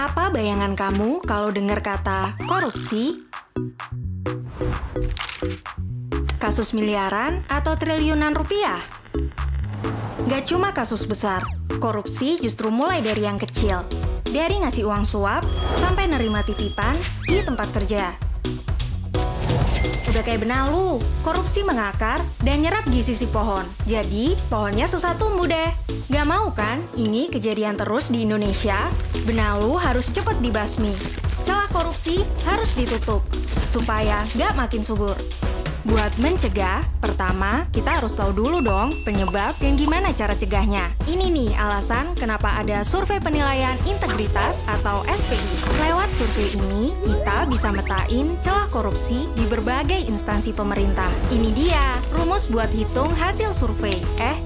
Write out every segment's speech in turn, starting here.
Apa bayangan kamu kalau dengar kata korupsi? Kasus miliaran atau triliunan rupiah? Gak cuma kasus besar, korupsi justru mulai dari yang kecil. Dari ngasih uang suap sampai nerima titipan di tempat kerja. Udah kayak benalu, korupsi mengakar dan nyerap gizi si pohon. Jadi, pohonnya susah tumbuh deh. Gak mau kan ini kejadian terus di Indonesia? Benalu harus cepat dibasmi. Celah korupsi harus ditutup, supaya gak makin subur. Buat mencegah, pertama, kita harus tahu dulu dong penyebab dan gimana cara cegahnya. Ini nih alasan kenapa ada survei penilaian integritas atau SPI. Lewat survei ini, kita bisa metain celah korupsi di berbagai instansi pemerintah. Ini dia, rumus buat hitung hasil survei.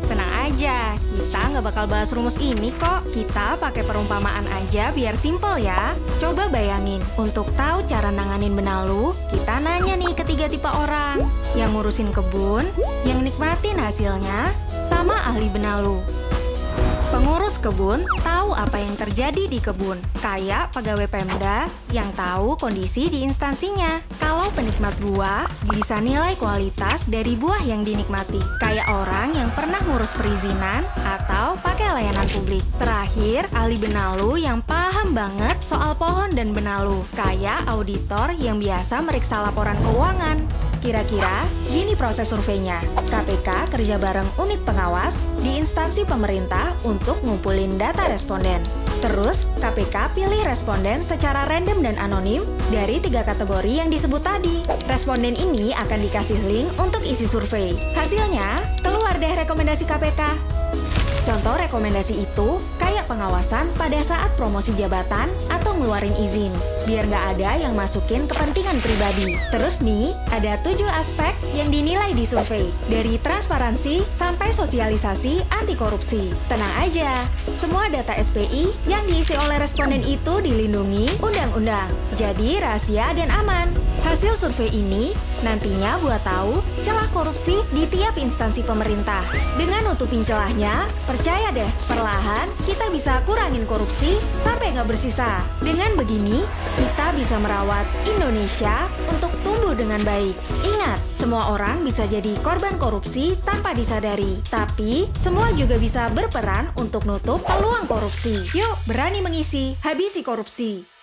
Tenang aja, kita nggak bakal bahas rumus ini kok. Kita pakai perumpamaan aja biar simple ya. Coba bayangin, untuk tahu cara nanganin benalu, kita nanya nih ke 3 tipe orang. Yang ngurusin kebun, yang nikmatin hasilnya, sama ahli benalu. Pengurus kebun tahu apa yang terjadi di kebun, kayak pegawai Pemda yang tahu kondisi di instansinya. Kalau penikmat buah, bisa nilai kualitas dari buah yang dinikmati, kayak orang yang pernah ngurus perizinan atau pakai layanan publik. Terakhir, ahli benalu yang paham banget soal pohon dan benalu, kayak auditor yang biasa meriksa laporan keuangan. Kira-kira gini proses surveinya. KPK kerja bareng unit pengawas di instansi pemerintah untuk ngumpulin data responden. Terus, KPK pilih responden secara random dan anonim dari 3 kategori yang disebut tadi. Responden ini akan dikasih link untuk isi survei. Hasilnya, keluar deh rekomendasi KPK. Contoh rekomendasi itu kayak pengawasan pada saat promosi jabatan atau ngeluarin izin, biar nggak ada yang masukin kepentingan pribadi. Terus nih, ada 7 aspek yang dinilai di survei, dari transparansi sampai sosialisasi anti korupsi. Tenang aja, semua data SPI yang diisi oleh responden itu dilindungi undang-undang, jadi rahasia dan aman. Hasil survei ini nantinya buat tahu celah korupsi di tiap instansi pemerintah. Dengan nutupin celahnya, percaya deh, perlahan kita bisa kurangin korupsi sampai nggak bersisa. Dengan begini, kita bisa merawat Indonesia untuk tumbuh dengan baik. Ingat, semua orang bisa jadi korban korupsi tanpa disadari. Tapi, semua juga bisa berperan untuk nutup peluang korupsi. Yuk, berani mengisi, habisi korupsi.